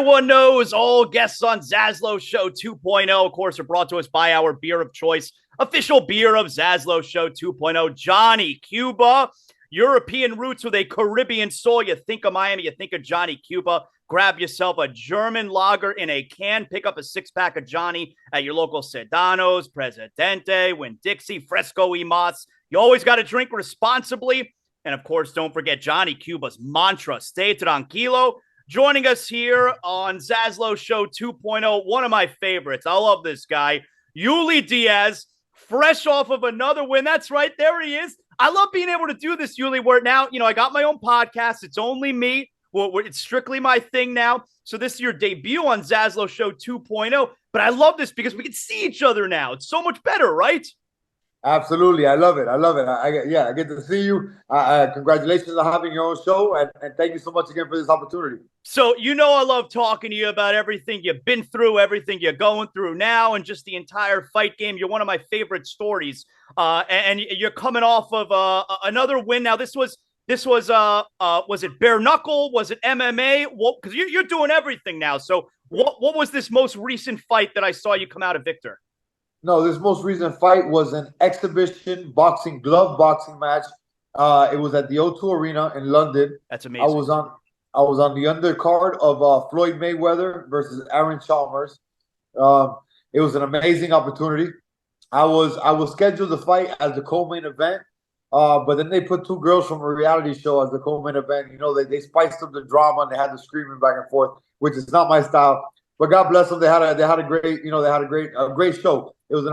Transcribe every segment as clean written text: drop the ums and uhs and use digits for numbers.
everyone knows, all guests on ZASLOW Show 2.0, of course, are brought to us by our beer of choice, official beer of ZASLOW Show 2.0, Johnny Cuba. European roots with a Caribbean soul. You think of Miami, you think of Johnny Cuba. Grab yourself a German lager in a can. Pick up a six-pack of Johnny at your local Sedano's, Presidente, Winn-Dixie, Fresco y Mas. You always got to drink responsibly. And, of course, don't forget Johnny Cuba's mantra, stay tranquilo. Joining us here on ZASLOW Show 2.0, one of my favorites. I love this guy, Uly Diaz, fresh off of another win. That's right, there he is. I love being able to do this, Uly, where now, I got my own podcast. It's only me. It's strictly my thing now. So this is your debut on ZASLOW Show 2.0. But I love this because we can see each other now. It's so much better, right? Absolutely. I love it. I get to see you. Congratulations on having your own show. And thank you so much again for this opportunity. So, I love talking to you about everything you've been through, everything you're going through now, and just the entire fight game. You're one of my favorite stories. And you're coming off of another win. Now, this was it bare knuckle? Was it MMA? Because you're doing everything now. So what was this most recent fight that I saw you come out a victor? No, this most recent fight was an exhibition glove boxing match. It was at the O2 Arena in London. That's amazing. I was on the undercard of Floyd Mayweather versus Aaron Chalmers. It was an amazing opportunity. I was scheduled to fight as the co-main event, but then they put two girls from a reality show as the co-main event. They spiced up the drama and they had the screaming back and forth, which is not my style. But God bless them. They had a great show. It was an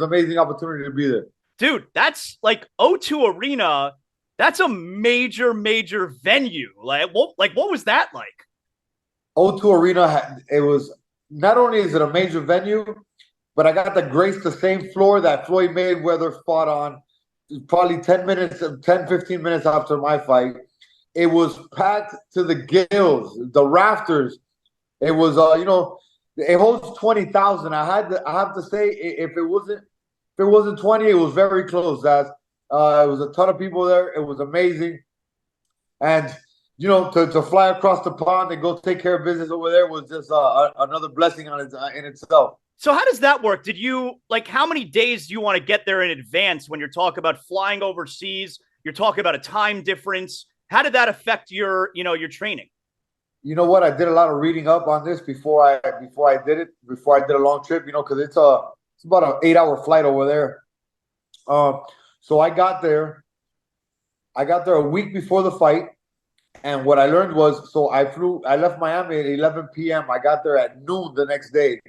amazing opportunity to be there. Dude, that's like O2 Arena. That's a major venue. What was that like? O2 Arena, it was, not only is it a major venue, but I got to grace the same floor that Floyd Mayweather fought on probably 15 minutes after my fight. It was packed to the gills, the rafters. It was, it holds 20,000. I have to say, if it wasn't 20, it was very close. It was a ton of people there. It was amazing, and to fly across the pond and go take care of business over there was just another blessing in itself. So how does that work? Did you how many days do you want to get there in advance when you're talking about flying overseas? You're talking about a time difference. How did that affect your training? You know what? I did a lot of reading up on this before I did a long trip, because it's about an 8-hour flight over there. So I got there a week before the fight. And what I learned was, I left Miami at 11 p.m. I got there at noon the next day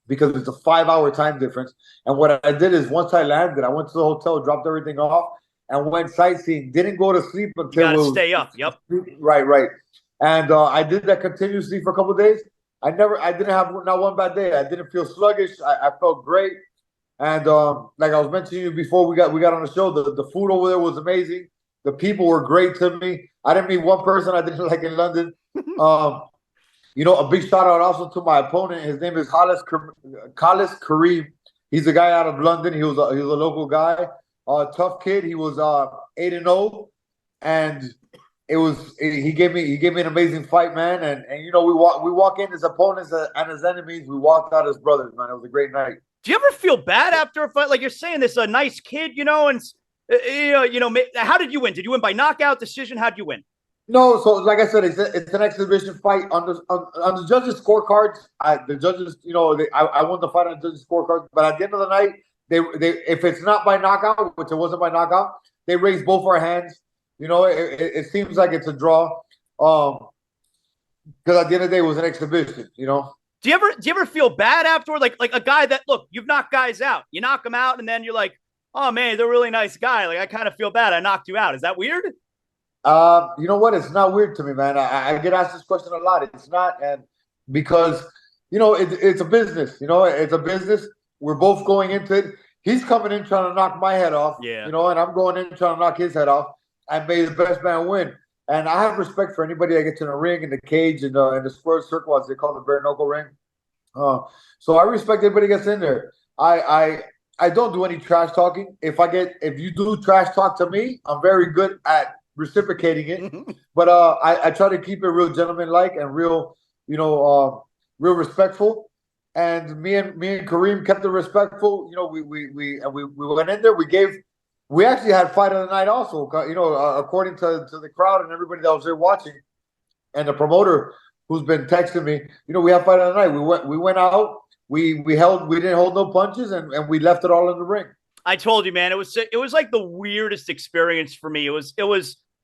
because it's a 5-hour time difference. And what I did is once I landed, I went to the hotel, dropped everything off, and went sightseeing. Didn't go to sleep until you gotta stay up. Yep. Right. And I did that continuously for a couple of days. I didn't have not one bad day. I didn't feel sluggish. I felt great. And like I was mentioning to you before we got on the show, the food over there was amazing. The people were great to me. I didn't meet one person I didn't like in London. A big shout out also to my opponent. His name is Khalis Kareem. He's a guy out of London. He was a local guy. Tough kid. He was 8-0, and he gave me an amazing fight, man. And we walk in as opponents and as enemies. We walked out as brothers, man. It was a great night. Do you ever feel bad after a fight? Like you're saying, this a nice kid, and how did you win? Did you win by knockout, decision? How'd you win? No, so like I said, it's an exhibition fight on the judges' scorecards. I won the fight on the judges' scorecards, but at the end of the night, they if it's not by knockout, which it wasn't by knockout, they raise both our hands. It seems like it's a draw, because at the end of the day, it was an exhibition. Do you ever feel bad afterward? Like a guy that, look, you've knocked guys out. You knock them out, and then you're like, oh man, they're a really nice guy. Like I kind of feel bad. I knocked you out. Is that weird? You know what? It's not weird to me, man. I get asked this question a lot. It's not, and because it's a business. It's a business. We're both going into it. He's coming in trying to knock my head off. Yeah. And I'm going in trying to knock his head off. And may the best man win. And I have respect for anybody that gets in a ring, in the cage, in the square circle, as they call the bare knuckle ring. So I respect everybody that gets in there. I don't do any trash talking. If you do trash talk to me, I'm very good at reciprocating it. But I try to keep it real gentleman-like and real real respectful. And me and Kareem kept it respectful. We went in there. We actually had fight of the night also. According to the crowd and everybody that was there watching, and the promoter who's been texting me. We had fight of the night. We went out. We didn't hold no punches, and we left it all in the ring. I told you, man, it was like the weirdest experience for me. It was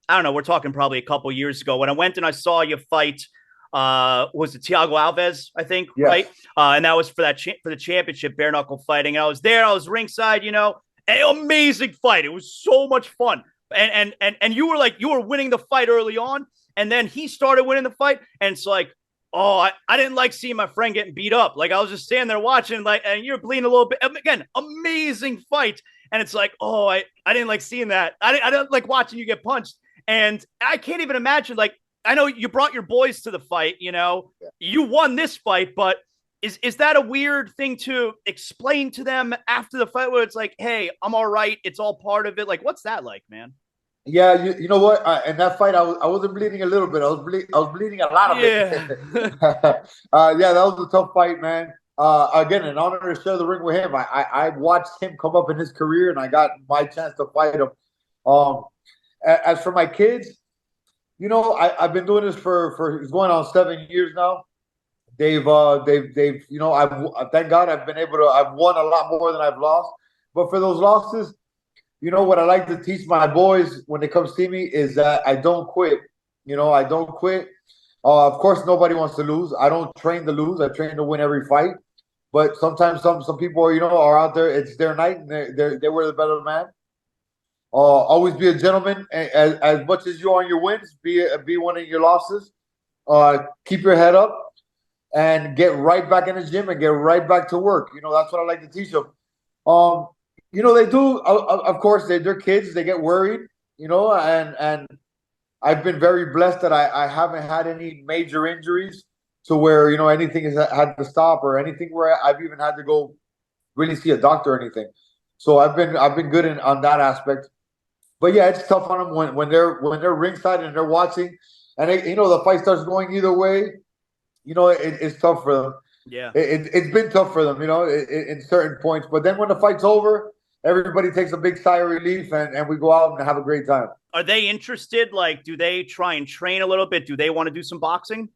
I don't know, we're talking probably a couple years ago when I went and I saw you fight. Was it Thiago Alves? I think, Yes. right? And that was for the championship bare knuckle fighting. And I was there. I was ringside. An amazing fight. It was so much fun. And you were winning the fight early on, and then he started winning the fight, and it's like, oh, I didn't like seeing my friend getting beat up. Like, I was just standing there watching, and you're bleeding a little bit. Again, amazing fight. And it's like, oh, I didn't like seeing that. I don't like watching you get punched. And I can't even imagine, like, I know you brought your boys to the fight, you won this fight, but is that a weird thing to explain to them after the fight where it's like, hey, I'm all right. It's all part of it. Like, what's that like, man? Yeah, you know what? In that fight, I wasn't bleeding a little bit. I was bleeding a lot of it. Yeah, that was a tough fight, man. Again, an honor to share the ring with him. I watched him come up in his career, and I got my chance to fight him. As for my kids, I've been doing this for it's going on 7 years now. They've I've thank God I've won a lot more than I've lost. But for those losses, what I like to teach my boys when they come see me is that I don't quit. I don't quit. Of course, nobody wants to lose. I don't train to lose. I train to win every fight. But sometimes some people are out there. It's their night, and they were the better man. Always be a gentleman. As much as you are on your wins, be one of your losses. Keep your head up and get right back in the gym and get right back to work. That's what I like to teach them. They do. Of course, they're kids. They get worried. And I've been very blessed that I haven't had any major injuries to where anything has had to stop, or anything where I've even had to go really see a doctor or anything. So I've been good on that aspect. But yeah, it's tough on them when they're ringside and they're watching, and the fight starts going either way. It's tough for them. Yeah, it's been tough for them, in certain points. But then when the fight's over, everybody takes a big sigh of relief, and we go out and have a great time. Are they interested? Like, do they try and train a little bit? Do they want to do some boxing?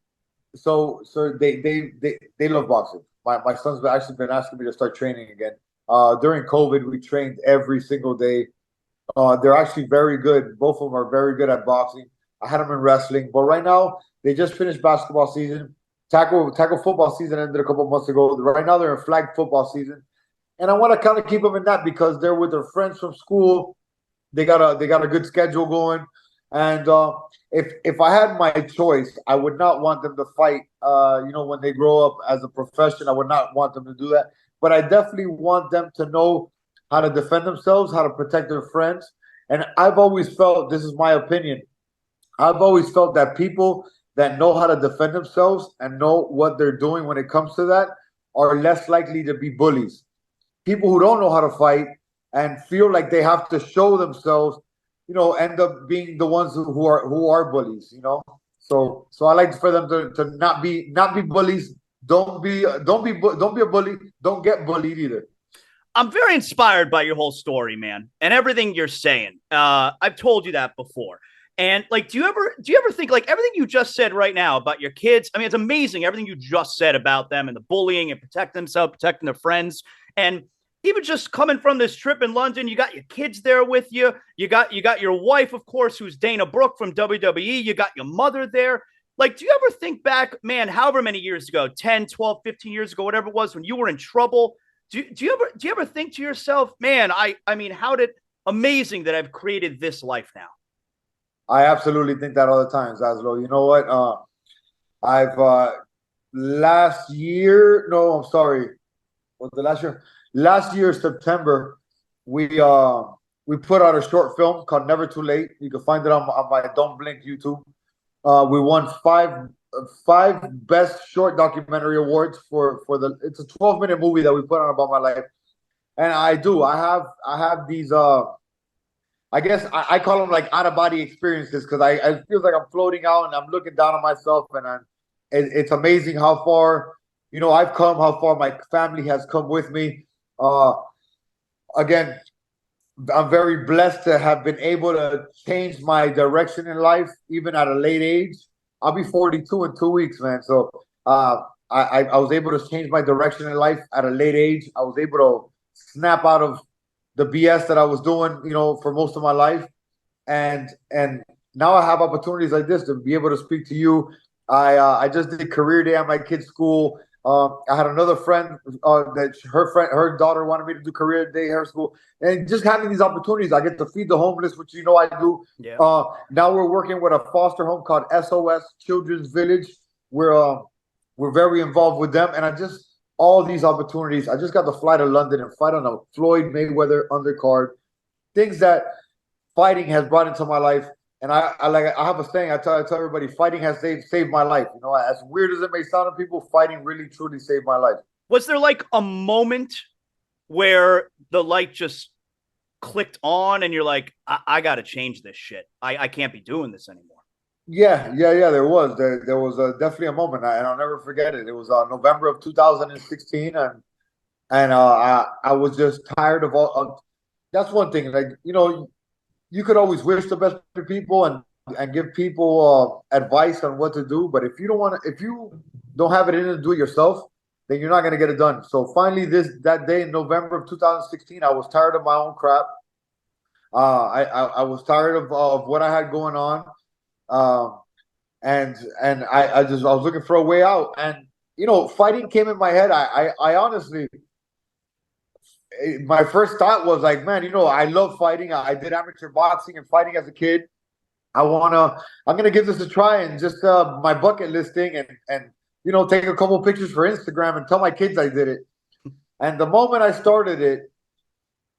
So they love boxing. My son's actually been asking me to start training again. During COVID, we trained every single day. They're actually very good. Both of them are very good at boxing. I had them in wrestling, but right now they just finished basketball season. Tackle football season ended a couple of months ago. Right now they're in flag football season, and I want to kind of keep them in that because they're with their friends from school. They got a good schedule going, and if I had my choice, I would not want them to fight. When they grow up as a profession, I would not want them to do that. But I definitely want them to know how to defend themselves, how to protect their friends. And I've always felt, this is my opinion, I've always felt that people that know how to defend themselves and know what they're doing when it comes to that are less likely to be bullies. People who don't know how to fight and feel like they have to show themselves, end up being the ones who are bullies. So I like for them to not be bullies. Don't be a bully. Don't get bullied either. I'm very inspired by your whole story, man, and everything you're saying. I've told you that before. And like, do you ever think, like, everything you just said right now about your kids? I mean, it's amazing everything you just said about them and the bullying and protecting themselves, protecting their friends, and even just coming from this trip in London. You got your kids there with you. You got your wife, of course, who's Dana Brooke from WWE. You got your mother there. Like, do you ever think back, man, however many years ago, 10, 12, 15 years ago, whatever it was, when you were in trouble? Do you ever think to yourself, man, I mean, amazing that I've created this life now? I absolutely think that all the time, Zaslow. You know what? I've last year, no, I'm sorry. Was the last year? Last year, September, we put out a short film called Never Too Late. You can find it on my Don't Blink YouTube. We won five best short documentary awards for it's a 12-minute movie that we put on about my life. And I have these I guess I call them like out of body experiences, because I feel like I'm floating out and I'm looking down on myself, and it's amazing how far, I've come, how far my family has come with me. Again, I'm very blessed to have been able to change my direction in life, even at a late age. I'll be 42 in 2 weeks, man. So I was able to change my direction in life at a late age. I was able to snap out of the BS that I was doing, for most of my life, and now I have opportunities like this to be able to speak to you. I just did career day at my kid's school. I had another friend that her daughter wanted me to do career day at her school, and just having these opportunities, I get to feed the homeless, which I do. Yeah. Now we're working with a foster home called SOS Children's Village. We're very involved with them, and all these opportunities. I just got to fly to London and fight on a Floyd Mayweather undercard. Things that fighting has brought into my life. And I have a saying. I tell everybody, fighting has saved my life. As weird as it may sound to people, fighting really truly saved my life. Was there like a moment where the light just clicked on and you're like, I got to change this shit. I can't be doing this anymore? Yeah. There was definitely a moment, and I'll never forget it. It was November of 2016, and I was just tired of all. That's one thing. Like, you could always wish the best for people and give people advice on what to do, but if you don't have it in to do it yourself, then you're not going to get it done. So finally, that day in November of 2016, I was tired of my own crap. I was tired of what I had going on. And I was looking for a way out, and fighting came in my head. I honestly, my first thought was like, man, I love fighting. I did amateur boxing and fighting as a kid. I'm gonna give this a try, and just my bucket list thing, and take a couple pictures for Instagram and tell my kids I did it. And the moment I started it,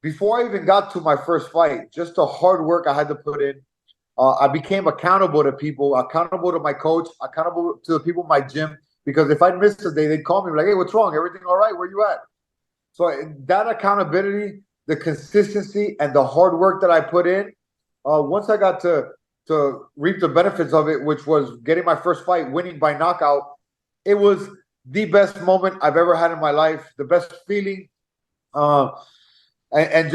before I even got to my first fight, just the hard work I had to put in. I became accountable to people, accountable to my coach, accountable to the people in my gym. Because if I missed a day, they'd call me like, "Hey, what's wrong? Everything all right? Where you at?" So that accountability, the consistency, and the hard work that I put in, once I got to reap the benefits of it, which was getting my first fight, winning by knockout, it was the best moment I've ever had in my life, the best feeling. And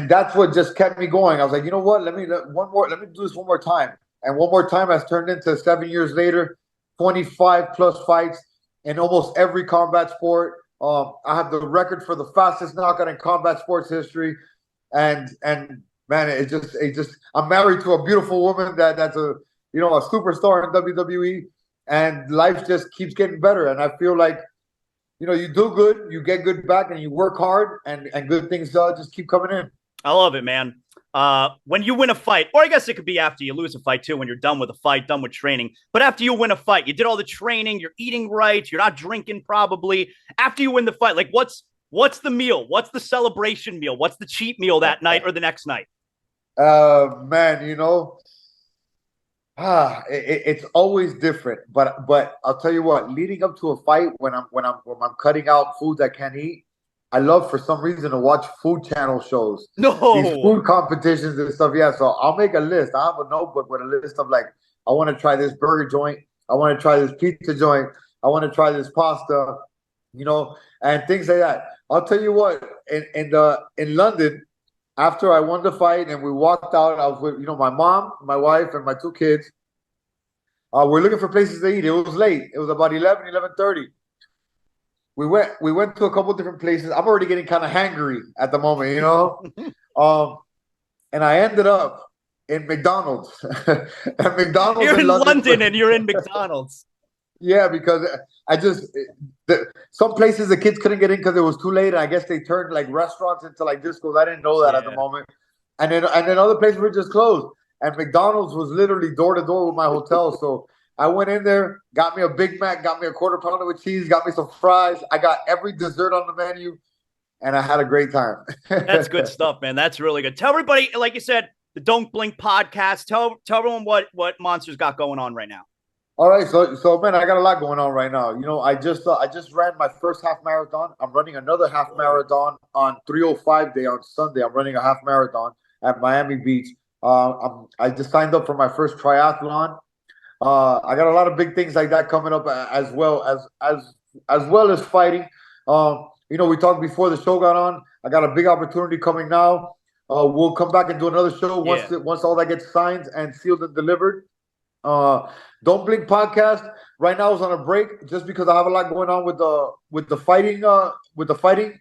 that's what just kept me going. I was like, you know what? Let me do this one more time. And one more time has turned into 7 years later, 25 plus fights in almost every combat sport. I have the record for the fastest knockout in combat sports history. And man, it just I'm married to a beautiful woman that's a superstar in WWE, and life just keeps getting better. And I feel like, you do good, you get good back, and you work hard, and good things just keep coming in. I love it, man. When you win a fight, or I guess it could be after you lose a fight too, when you're done with a fight, done with training. But after you win a fight, you did all the training, you're eating right, you're not drinking probably. After you win the fight, like what's the meal? What's the celebration meal? What's the cheat meal that night or the next night? Man, it's always different, but I'll tell you what. Leading up to a fight, when I'm cutting out foods I can't eat, I love for some reason to watch food channel shows. No, these food competitions and stuff. Yeah, so I'll make a list. I have a notebook with a list of like, I want to try this burger joint. I want to try this pizza joint. I want to try this pasta. And things like that. I'll tell you what. In London, after I won the fight and we walked out, I was with my mom, my wife, and my two kids. We're looking for places to eat. It was late. It was about 11:30. We went to a couple different places. I'm already getting kind of hangry at the moment, and I ended up in McDonald's. At McDonald's, you're in London and you're in McDonald's. Yeah, because some places the kids couldn't get in because it was too late, and I guess they turned like restaurants into like discos. I didn't know that at the moment, and then other places were just closed. And McDonald's was literally door to door with my hotel, so I went in there, got me a Big Mac, got me a quarter pounder with cheese, got me some fries. I got every dessert on the menu, and I had a great time. That's good stuff, man. That's really good. Tell everybody, like you said, the Don't Blink podcast. Tell everyone what Monster's got going on right now. All right, so man, I got a lot going on right now. I just ran my first half marathon. I'm running another half marathon on 305 day on Sunday. I'm running a half marathon at Miami Beach. I just signed up for my first triathlon. I got a lot of big things like that coming up as well as fighting. We talked before the show got on. I got a big opportunity coming now. We'll come back and do another show once all that gets signed and sealed and delivered. Don't Blink podcast right now is on a break just because I have a lot going on with the fighting.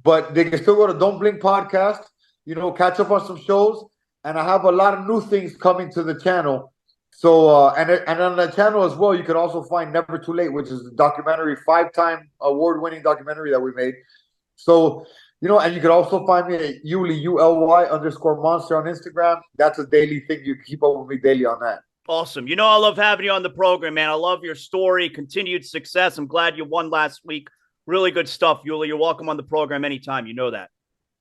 But they can still go to Don't Blink podcast. Catch up on some shows, and I have a lot of new things coming to the channel. So and on the channel as well, you can also find Never Too Late, which is the documentary, 5-time award-winning documentary that we made. So and you can also find me at Uly ULY_monster on Instagram. That's a daily thing. You can keep up with me daily on that. Awesome. I love having you on the program, man. I love your story, continued success. I'm glad you won last week. Really good stuff, Uly. You're welcome on the program anytime. You know that.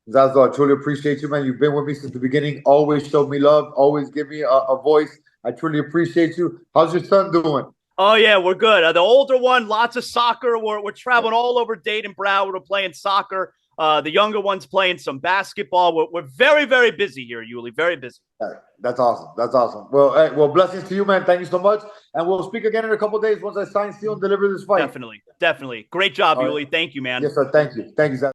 ZASLOW, I truly appreciate you, man. You've been with me since the beginning. Always showed me love. Always give me a voice. I truly appreciate you. How's your son doing? Oh, yeah, we're good. The older one, lots of soccer. We're traveling all over Dade and Broward. We're playing soccer. The younger one's playing some basketball. We're very, very busy here, Uly. Very busy. That's awesome. That's awesome. Well, blessings to you, man. Thank you so much. And we'll speak again in a couple of days once I sign, seal, and deliver this fight. Definitely. Great job, Uly. Thank you, man. Yes, sir. Thank you. Thank you, Zach.